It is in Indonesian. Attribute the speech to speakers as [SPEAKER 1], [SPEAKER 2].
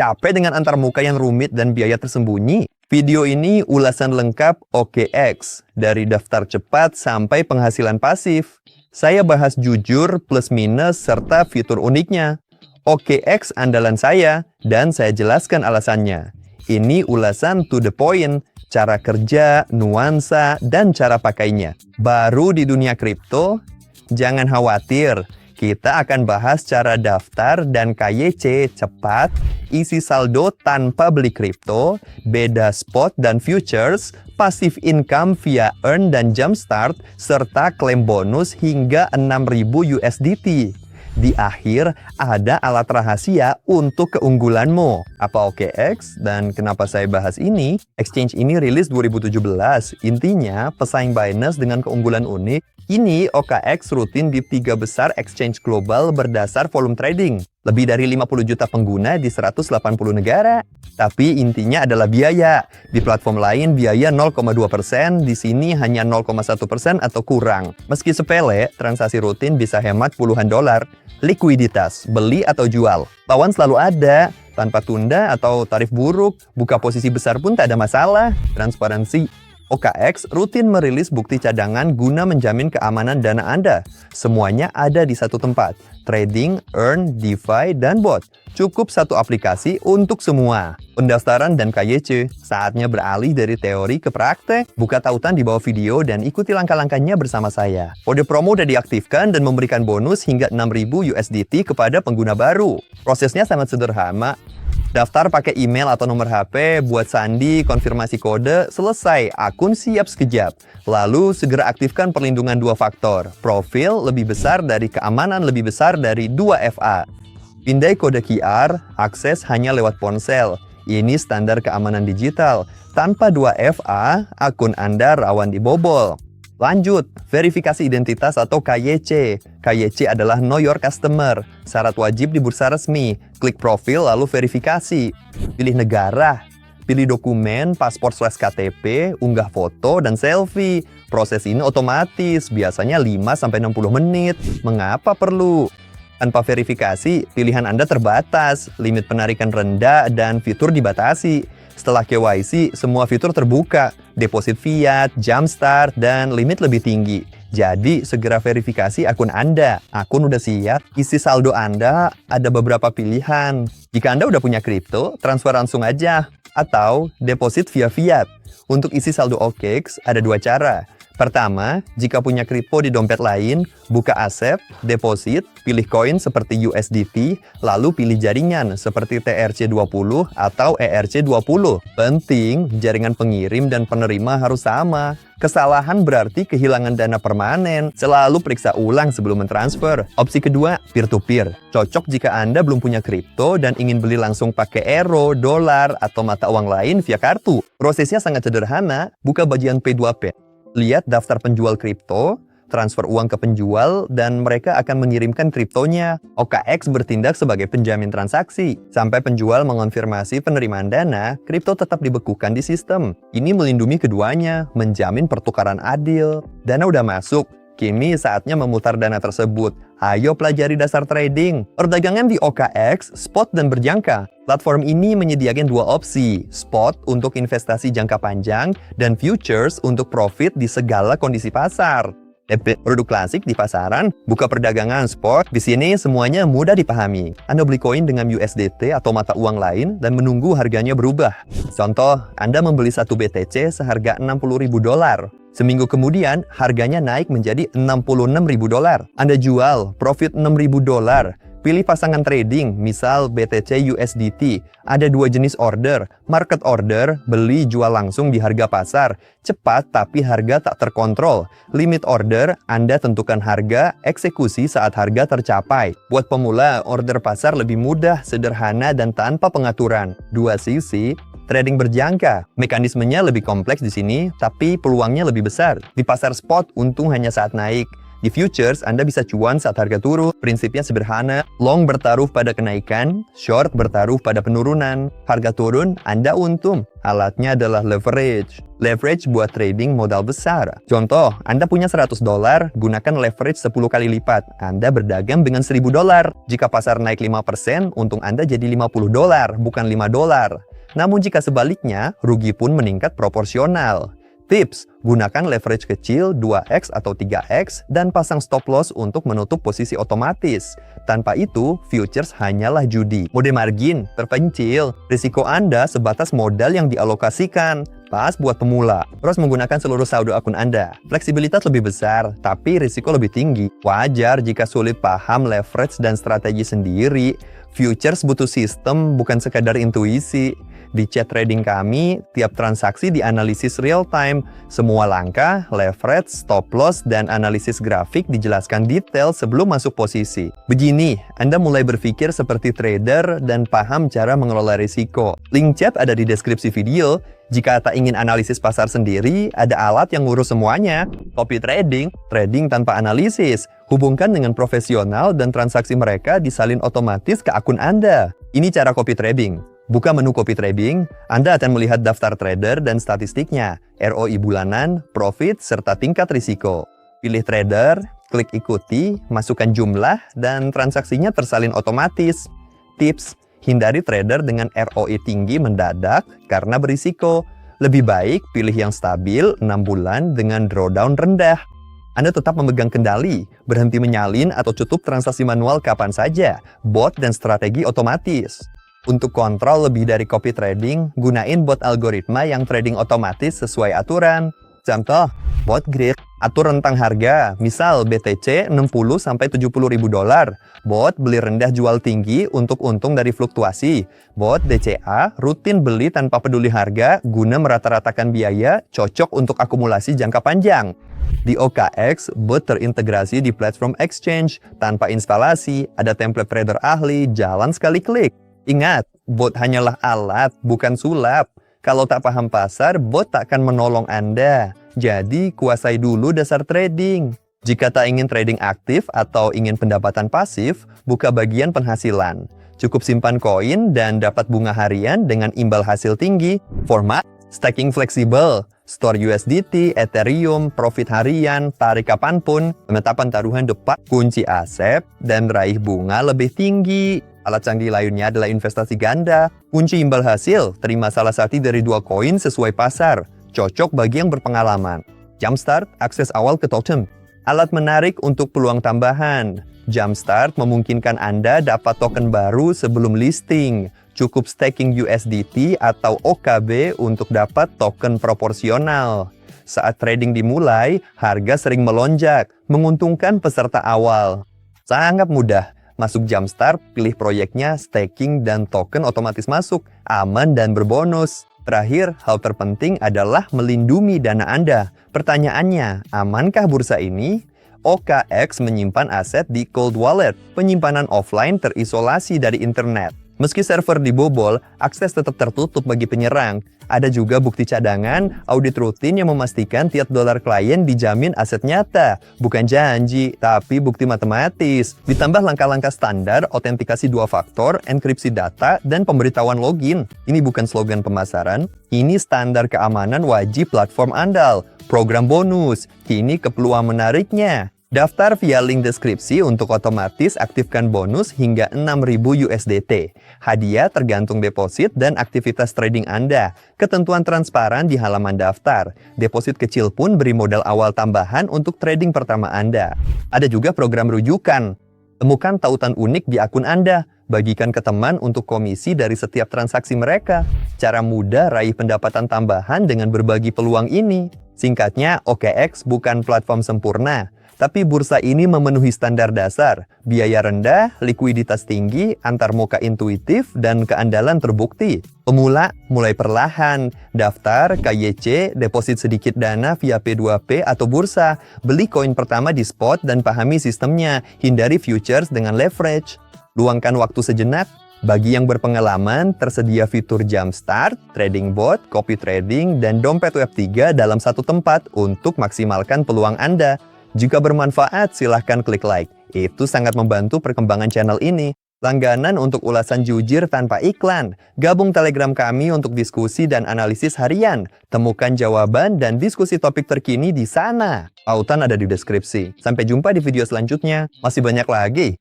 [SPEAKER 1] Capek dengan antarmuka yang rumit dan biaya tersembunyi? Video ini ulasan lengkap OKX, dari daftar cepat sampai penghasilan pasif. Saya bahas jujur, plus minus, serta fitur uniknya. OKX andalan saya, dan saya jelaskan alasannya. Ini ulasan to the point, cara kerja, nuansa, dan cara pakainya. Baru di dunia kripto? Jangan khawatir, kita akan bahas cara daftar dan KYC cepat, isi saldo tanpa beli kripto, beda spot dan futures, passive income via earn dan jumpstart, serta klaim bonus hingga 6.000 USDT. Di akhir, ada alat rahasia untuk keunggulanmu. Apa OKX dan kenapa saya bahas ini? Exchange ini rilis 2017. Intinya, pesaing Binance dengan keunggulan unik. Ini OKX rutin di 3 besar exchange global berdasar volume trading. Lebih dari 50 juta pengguna di 180 negara. Tapi intinya adalah biaya. Di platform lain biaya 0,2%, di sini hanya 0,1% atau kurang. Meski sepele, transaksi rutin bisa hemat puluhan dolar. Likuiditas, beli atau jual. Lawan selalu ada, tanpa tunda atau tarif buruk. Buka posisi besar pun tak ada masalah. Transparansi. OKX rutin merilis bukti cadangan guna menjamin keamanan dana Anda. Semuanya ada di satu tempat. Trading, earn, DeFi, dan bot. Cukup satu aplikasi untuk semua. Pendaftaran dan KYC. Saatnya beralih dari teori ke praktek. Buka tautan di bawah video dan ikuti langkah-langkahnya bersama saya. Kode promo udah diaktifkan dan memberikan bonus hingga 6.000 USDT kepada pengguna baru. Prosesnya sangat sederhana. Daftar pakai email atau nomor HP, buat sandi, konfirmasi kode, selesai, akun siap sekejap. Lalu segera aktifkan perlindungan 2 faktor. Profil lebih besar dari keamanan lebih besar dari 2FA. Pindai kode QR, akses hanya lewat ponsel. Ini standar keamanan digital. Tanpa 2FA, akun Anda rawan dibobol. Lanjut, verifikasi identitas atau KYC. KYC adalah Know Your Customer. Syarat wajib di bursa resmi. Klik profil lalu verifikasi. Pilih negara. Pilih dokumen, paspor/KTP, unggah foto, dan selfie. Proses ini otomatis, biasanya 5-60 menit. Mengapa perlu? Tanpa verifikasi, pilihan Anda terbatas, limit penarikan rendah, dan fitur dibatasi. Setelah KYC, semua fitur terbuka, deposit fiat, jumpstart, dan limit lebih tinggi. Jadi, segera verifikasi akun Anda. Akun udah siap, isi saldo Anda, ada beberapa pilihan. Jika Anda udah punya kripto, transfer langsung aja. Atau, deposit via fiat. Untuk isi saldo OKX, ada 2 cara. Pertama, jika punya kripto di dompet lain, buka aset, deposit, pilih koin seperti USDT, lalu pilih jaringan seperti TRC20 atau ERC20. Penting, jaringan pengirim dan penerima harus sama. Kesalahan berarti kehilangan dana permanen. Selalu periksa ulang sebelum mentransfer. Opsi kedua, peer-to-peer. Cocok jika Anda belum punya kripto dan ingin beli langsung pakai euro, dolar, atau mata uang lain via kartu. Prosesnya sangat sederhana. Buka bagian P2P. Lihat daftar penjual kripto, transfer uang ke penjual, dan mereka akan mengirimkan kriptonya. OKX bertindak sebagai penjamin transaksi. Sampai penjual mengonfirmasi penerimaan dana, kripto tetap dibekukan di sistem. Ini melindungi keduanya, menjamin pertukaran adil. Dana udah masuk, kini saatnya memutar dana tersebut. Ayo pelajari dasar trading. Perdagangan di OKX, spot dan berjangka. Platform ini menyediakan 2 opsi, spot untuk investasi jangka panjang dan futures untuk profit di segala kondisi pasar. Produk klasik di pasaran, buka perdagangan spot, di sini semuanya mudah dipahami. Anda beli koin dengan USDT atau mata uang lain dan menunggu harganya berubah. Contoh, Anda membeli 1 BTC seharga $60.000. Seminggu kemudian, harganya naik menjadi $66.000. Anda jual, profit $6.000. Pilih pasangan trading, misal BTC USDT. Ada 2 jenis order. Market order, beli jual langsung di harga pasar. Cepat tapi harga tak terkontrol. Limit order, Anda tentukan harga, eksekusi saat harga tercapai. Buat pemula, order pasar lebih mudah, sederhana, dan tanpa pengaturan. 2 sisi. Trading berjangka, mekanismenya lebih kompleks di sini, tapi peluangnya lebih besar. Di pasar spot, untung hanya saat naik. Di futures, Anda bisa cuan saat harga turun. Prinsipnya sederhana, long bertaruh pada kenaikan, short bertaruh pada penurunan. Harga turun, Anda untung. Alatnya adalah leverage. Leverage buat trading modal besar. Contoh, Anda punya $100, gunakan leverage 10 kali lipat. Anda berdagang dengan $1.000. Jika pasar naik 5%, untung Anda jadi $50, bukan $5. Namun jika sebaliknya, rugi pun meningkat proporsional. Tips, gunakan leverage kecil 2x atau 3x dan pasang stop loss untuk menutup posisi otomatis. Tanpa itu, futures hanyalah judi. Mode margin terpencil. Risiko Anda sebatas modal yang dialokasikan. Pas buat pemula. Terus menggunakan seluruh saldo akun Anda. Fleksibilitas lebih besar, tapi risiko lebih tinggi. Wajar jika sulit paham leverage dan strategi sendiri. Futures butuh sistem, bukan sekadar intuisi. Di chat trading kami, tiap transaksi dianalisis real time. Semua langkah, leverage, stop loss, dan analisis grafik dijelaskan detail sebelum masuk posisi. Begini, Anda mulai berpikir seperti trader dan paham cara mengelola risiko. Link chat ada di deskripsi video. Jika tak ingin analisis pasar sendiri, ada alat yang ngurus semuanya. Copy trading, trading tanpa analisis. Hubungkan dengan profesional dan transaksi mereka disalin otomatis ke akun Anda. Ini cara copy trading. Buka menu copy trading, Anda akan melihat daftar trader dan statistiknya, ROI bulanan, profit, serta tingkat risiko. Pilih trader, klik ikuti, masukkan jumlah, dan transaksinya tersalin otomatis. Tips, hindari trader dengan ROI tinggi mendadak karena berisiko. Lebih baik pilih yang stabil 6 bulan dengan drawdown rendah. Anda tetap memegang kendali, berhenti menyalin atau tutup transaksi manual kapan saja, bot dan strategi otomatis. Untuk kontrol lebih dari copy trading, gunain bot algoritma yang trading otomatis sesuai aturan. Contoh, bot grid, atur rentang harga, misal BTC 60-70 ribu dolar. Bot beli rendah jual tinggi untuk untung dari fluktuasi. Bot DCA rutin beli tanpa peduli harga, guna merata-ratakan biaya, cocok untuk akumulasi jangka panjang. Di OKX, bot terintegrasi di platform exchange, tanpa instalasi, ada template trader ahli, jalan sekali klik. Ingat, bot hanyalah alat, bukan sulap. Kalau tak paham pasar, bot tak akan menolong Anda. Jadi, kuasai dulu dasar trading. Jika tak ingin trading aktif atau ingin pendapatan pasif, buka bagian penghasilan. Cukup simpan koin dan dapat bunga harian dengan imbal hasil tinggi. Format, staking fleksibel. Store USDT, Ethereum, profit harian, tarik kapanpun, penetapan taruhan depan, kunci aset, dan raih bunga lebih tinggi. Alat canggih lainnya adalah investasi ganda. Kunci imbal hasil, terima salah satu dari 2 koin sesuai pasar. Cocok bagi yang berpengalaman. Jumpstart, akses awal ke token. Alat menarik untuk peluang tambahan. Jumpstart memungkinkan Anda dapat token baru sebelum listing. Cukup staking USDT atau OKB untuk dapat token proporsional. Saat trading dimulai, harga sering melonjak, menguntungkan peserta awal. Sangat mudah. Masuk Jumpstart, pilih proyeknya, staking, dan token otomatis masuk, aman dan berbonus. Terakhir, hal terpenting adalah melindungi dana Anda. Pertanyaannya, amankah bursa ini? OKX menyimpan aset di cold wallet, penyimpanan offline terisolasi dari internet. Meski server dibobol, akses tetap tertutup bagi penyerang. Ada juga bukti cadangan, audit rutin yang memastikan tiap dolar klien dijamin aset nyata. Bukan janji, tapi bukti matematis. Ditambah langkah-langkah standar, autentikasi 2 faktor, enkripsi data, dan pemberitahuan login. Ini bukan slogan pemasaran, ini standar keamanan wajib platform andal. Program bonus, kini ke peluang menariknya. Daftar via link deskripsi untuk otomatis aktifkan bonus hingga 6.000 USDT. Hadiah tergantung deposit dan aktivitas trading Anda. Ketentuan transparan di halaman daftar. Deposit kecil pun beri modal awal tambahan untuk trading pertama Anda. Ada juga program rujukan. Temukan tautan unik di akun Anda. Bagikan ke teman untuk komisi dari setiap transaksi mereka. Cara mudah raih pendapatan tambahan dengan berbagi peluang ini. Singkatnya, OKX bukan platform sempurna. Tapi bursa ini memenuhi standar dasar, biaya rendah, likuiditas tinggi, antar muka intuitif, dan keandalan terbukti. Pemula, mulai perlahan, daftar, KYC, deposit sedikit dana via P2P atau bursa, beli koin pertama di spot dan pahami sistemnya, hindari futures dengan leverage. Luangkan waktu sejenak. Bagi yang berpengalaman, tersedia fitur Jumpstart, trading bot, copy trading, dan dompet Web3 dalam satu tempat untuk maksimalkan peluang Anda. Jika bermanfaat, silahkan klik like. Itu sangat membantu perkembangan channel ini. Langganan untuk ulasan jujur tanpa iklan. Gabung Telegram kami untuk diskusi dan analisis harian. Temukan jawaban dan diskusi topik terkini di sana. Pautan ada di deskripsi. Sampai jumpa di video selanjutnya. Masih banyak lagi.